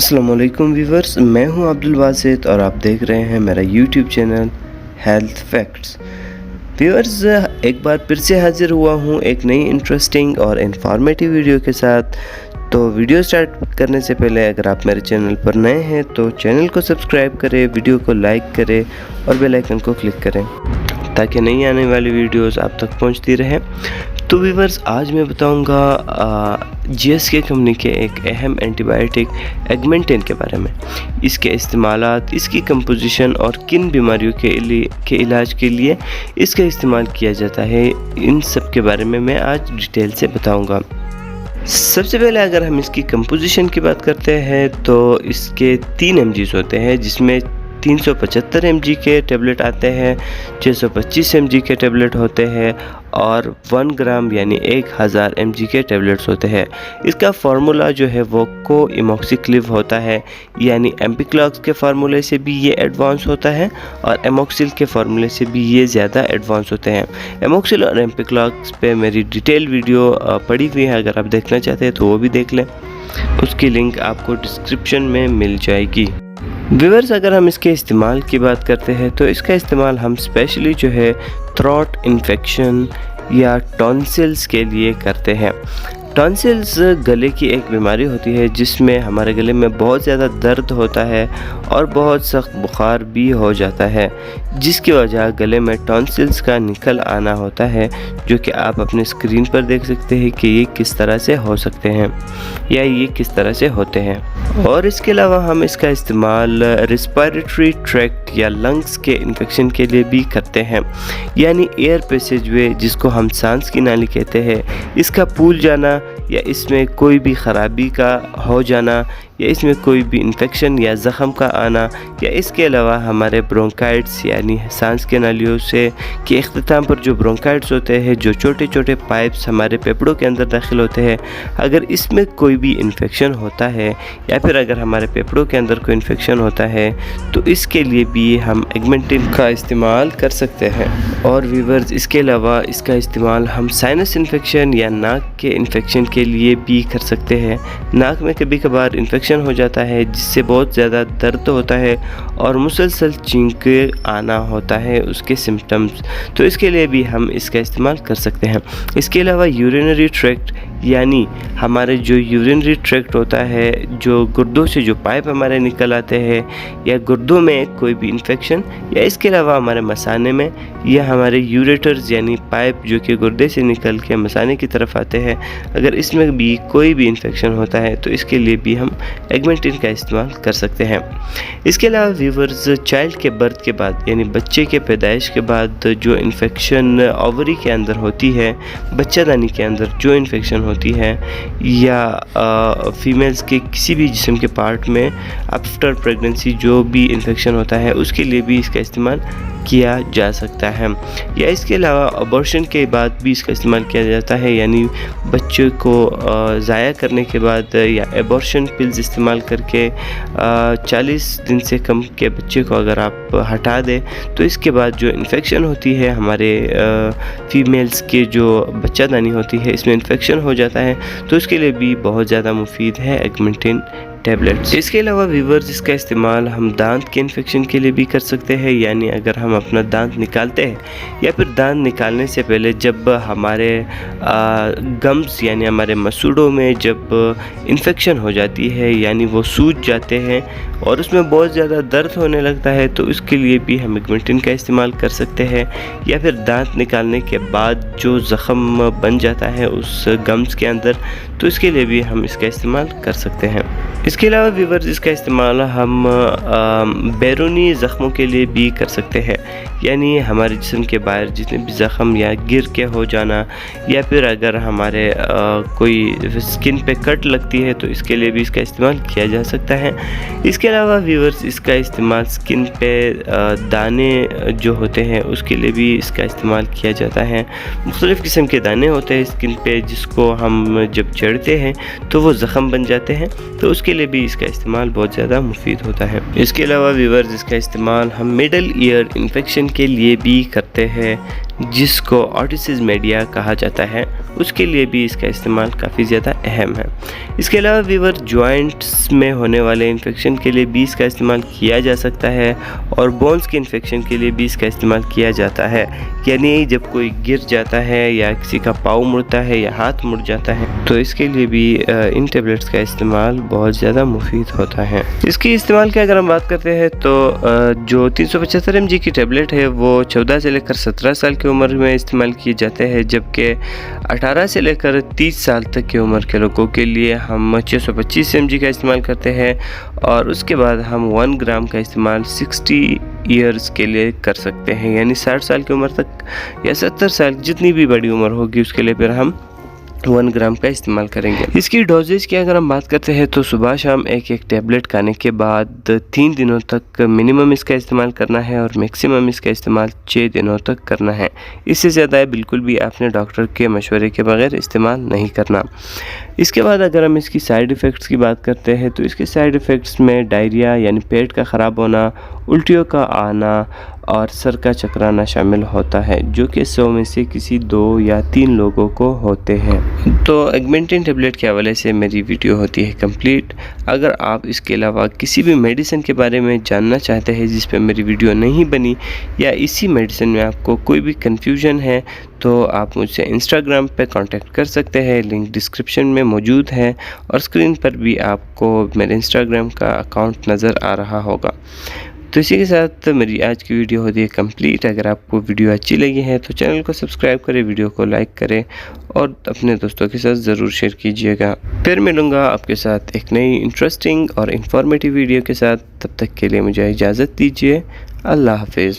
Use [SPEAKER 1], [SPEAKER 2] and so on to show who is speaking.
[SPEAKER 1] अस्सलामुअलैकुम व्यूवर्स, मैं हूं अब्दुल वासित और आप देख रहे हैं मेरा YouTube channel health facts. Viewers, एक बार फिर से हाजिर हुआ हूं एक नई इंटरेस्टिंग और इन्फॉर्मेटिव वीडियो के साथ। तो वीडियो स्टार्ट करने से पहले अगर आप मेरे चैनल पर नए हैं तो चैनल को सब्सक्राइब करें, वीडियो को लाइक करें और बेल आइकन को क्लिक करें ताकि नई आने वाली वीडियोस आप तक पहुंचती रहें। तो व्यूवर्स, आज मैं बताऊंगा GSK कंपनी के एक अहम एंटीबायोटिक एगमेंटिन के बारे में, इसके इस्तेमालात, इसकी कंपोजिशन और किन बीमारियों के इलाज के लिए इसका इस्तेमाल किया जाता है, इन सब के बारे में मैं आज डिटेल से बताऊंगा। सबसे पहले अगर हम इसकी कंपोजिशन की बात करते हैं तो इसके 3 mg होते हैं, जिसमें 375 mg के टैबलेट आते हैं, 625 mg के टैबलेट होते हैं और 1 ग्राम यानी 1000 mg के टैबलेट्स होते हैं। इसका फार्मूला जो है वो कोइमोक्सिक्लिव होता है, यानी एम्पिक्लॉक्स के फार्मूले से भी ये एडवांस होता है और एमोक्सिल के फार्मूले से भी ये ज़्यादा एडवांस होते हैं। एमोक्सिल और एम्पिक्लॉक्स पे मेरी डिटेल वीडियो पड़ी हुई है, अगर आप देखना चाहते हैं तो वो भी देख लें, उसकी लिंक आपको डिस्क्रिप्शन में मिल जाएगी। व्यूअर्स, अगर हम इसके इस्तेमाल की बात करते हैं तो इसका इस्तेमाल हम स्पेशली जो है थ्रोट इन्फेक्शन या टॉन्सिल्स के लिए करते हैं। टॉन्सिल्स गले की एक बीमारी होती है जिसमें हमारे गले में बहुत ज़्यादा दर्द होता है और बहुत सख्त बुखार भी हो जाता है, जिसकी वजह गले में टॉन्सिल्स का निकल आना होता है, जो कि आप अपने स्क्रीन पर देख सकते हैं कि ये किस तरह से हो सकते हैं या ये किस तरह से होते हैं। और इसके अलावा हम इसका इस्तेमाल रिस्पायरेटरी ट्रैक्ट या लंग्स के इन्फेक्शन के लिए भी करते हैं, यानी एयर पैसेजवे जिसको हम सांस की नाली कहते हैं, इसका फूल जाना या इसमें कोई भी ख़राबी का हो जाना या इसमें कोई भी इन्फेक्शन या ज़ख़म का आना, या इसके अलावा हमारे ब्रोंकाइट्स यानी सांस के नालियों से के इख्तिताम पर जो ब्रोंकाइट्स होते हैं, जो छोटे छोटे पाइप्स हमारे फेफड़ों के अंदर दाखिल होते हैं, अगर इसमें कोई भी इन्फेक्शन होता है या फिर अगर हमारे फेफड़ों के अंदर कोई इन्फेक्शन होता है तो इसके लिए भी हम एगमेंटिन का इस्तेमाल कर सकते हैं। और व्यूअर्स, इसके अलावा इसका इस्तेमाल हम साइनस इन्फेक्शन या नाक के इन्फेक्शन के लिए भी कर सकते हैं। नाक में कभी कभार इन्फेक्शन हो जाता है जिससे बहुत ज़्यादा दर्द होता है और मुसलसल छींके आना होता है उसके सिम्टम्स, तो इसके लिए भी हम इसका इस्तेमाल कर सकते हैं। इसके अलावा यूरिनरी ट्रैक्ट, यानी हमारे जो यूरिनरी ट्रैक्ट होता है, जो गुर्दों से जो पाइप हमारे निकल आते हैं, या गुर्दों में कोई भी इन्फेक्शन, या इसके अलावा हमारे मसाने में, या हमारे यूरेटर्स यानी पाइप जो कि गुर्दे से निकल के मसाने की तरफ आते हैं, अगर इसमें भी कोई भी इन्फेक्शन होता है तो इसके लिए भी हम एगमेंटिन का इस्तेमाल कर सकते हैं। इसके अलावा व्यूअर्स, चाइल्ड के बर्थ के बाद यानी बच्चे के पैदाइश के बाद जो इन्फेक्शन ओवरी के अंदर होती है, बच्चादानी के अंदर जो इन्फेक्शन होती है, या फीमेल्स के किसी भी जिस्म के पार्ट में आफ्टर प्रेगनेंसी जो भी इन्फेक्शन होता है उसके लिए भी इसका इस्तेमाल किया जा सकता है। या इसके अलावा अबॉर्शन के बाद भी इसका इस्तेमाल किया जाता है, यानी बच्चे को ज़ाया करने के बाद या अबॉर्शन पिल्स इस्तेमाल करके 40 दिन से कम के बच्चे को अगर आप हटा दें तो इसके बाद जो इन्फेक्शन होती है हमारे फीमेल्स के जो बच्चादानी होती है, इसमें इन्फेक्शन हो जाता है, तो इसके लिए भी बहुत ज़्यादा मुफीद है एगमेंटिन टैबलेट्स। इसके अलावा व्यूअर्स, इसका इस्तेमाल हम दांत के इन्फेक्शन के लिए भी कर सकते हैं, यानी अगर हम अपना दांत निकालते हैं या फिर दांत निकालने से पहले जब हमारे गम्स यानी हमारे मसूड़ों में जब इन्फेक्शन हो जाती है, यानी वो सूज जाते हैं और उसमें बहुत ज़्यादा दर्द होने लगता है, तो इसके लिए भी हम एगमेंटिन का इस्तेमाल कर सकते हैं। या फिर दांत निकालने के बाद जो ज़ख़म बन जाता है उस गम्स के अंदर, तो इसके लिए भी हम इसका इस्तेमाल कर सकते हैं। इसके अलावा व्यूअर्स, इसका इस्तेमाल हम बैरूनी ज़ख्मों के लिए भी कर सकते हैं, यानी हमारे जिस्म के बाहर जितने भी ज़ख़म या गिर के हो जाना, या फिर अगर हमारे कोई स्किन पे कट लगती है तो इसके लिए भी इसका इस्तेमाल किया जा सकता है। इसके अलावा व्यूअर्स, इसका इस्तेमाल स्किन पे दाने जो होते हैं उसके लिए भी इसका इस्तेमाल किया जाता है। मुख्तलिफ़ किस्म के दाने होते हैं स्किन पे जिसको हम जब चढ़ते हैं तो वो ज़ख़म बन जाते हैं, तो उसके लिए भी इसका इस्तेमाल बहुत ज़्यादा मुफीद होता है। इसके अलावा व्यूअर्स, इसका इस्तेमाल हम मिडल ईयर इन्फेक्शन के लिए भी करते हैं, जिसको ऑटिटिस मीडिया कहा जाता है, उसके लिए भी इसका इस्तेमाल काफ़ी ज़्यादा अहम है। इसके अलावा वीवर जॉइंट्स में होने वाले इन्फेक्शन के लिए भी इसका इस्तेमाल किया जा सकता है और बोन्स के इन्फेक्शन के लिए भी इसका इस्तेमाल किया जाता है। यानी जब कोई गिर जाता है या किसी का पाँव मुड़ता है या हाथ मुड़ जाता है तो इसके लिए भी इन टेबलेट्स का इस्तेमाल बहुत ज़्यादा मुफीद होता है। इसकी इस्तेमाल की अगर हम बात करते हैं तो जो 375 mg की टेबलेट है वो 14 से लेकर 17 साल की उम्र में इस्तेमाल किए जाते हैं, जबकि 18 से लेकर 30 साल तक की उम्र के लोगों के लिए हम 625 mg का इस्तेमाल करते हैं और उसके बाद हम 1 ग्राम का इस्तेमाल 60 ईयर्स के लिए कर सकते हैं। यानी 60 साल की उम्र तक या 70 साल जितनी भी बड़ी उम्र होगी उसके लिए फिर हम 1 ग्राम का इस्तेमाल करेंगे। इसकी डोजेज की अगर हम बात करते हैं तो सुबह शाम एक टैबलेट खाने के बाद 3 दिनों तक मिनिमम इसका इस्तेमाल करना है और मैक्सिमम इसका इस्तेमाल 6 दिनों तक करना है। इससे ज़्यादा बिल्कुल भी आपने डॉक्टर के मशवरे के बगैर इस्तेमाल नहीं करना। इसके बाद अगर हम इसकी साइड इफ़ेक्ट्स की बात करते हैं तो इसके साइड इफ़ेक्ट्स में डायरिया यानी पेट का ख़राब होना, उल्टियों का आना और सर का चकराना शामिल होता है, जो कि 100 में से किसी 2 या 3 लोगों को होते हैं। तो एगमेंटिन टेबलेट के हवाले से मेरी वीडियो होती है कंप्लीट। अगर आप इसके अलावा किसी भी मेडिसिन के बारे में जानना चाहते हैं जिस पे मेरी वीडियो नहीं बनी या इसी मेडिसिन में आपको कोई भी कन्फ्यूजन है तो आप मुझसे इंस्टाग्राम पे कांटेक्ट कर सकते हैं, लिंक डिस्क्रिप्शन में मौजूद है और स्क्रीन पर भी आपको मेरे इंस्टाग्राम का अकाउंट नज़र आ रहा होगा। तो इसी के साथ मेरी आज की वीडियो होती है कंप्लीट। अगर आपको वीडियो अच्छी लगी है तो चैनल को सब्सक्राइब करें, वीडियो को लाइक करें और अपने दोस्तों के साथ ज़रूर शेयर कीजिएगा। फिर मिलूँगा आपके साथ एक नई इंटरेस्टिंग और इन्फॉर्मेटिव वीडियो के साथ। तब तक के लिए मुझे इजाज़त दीजिए। अल्लाह हाफिज़।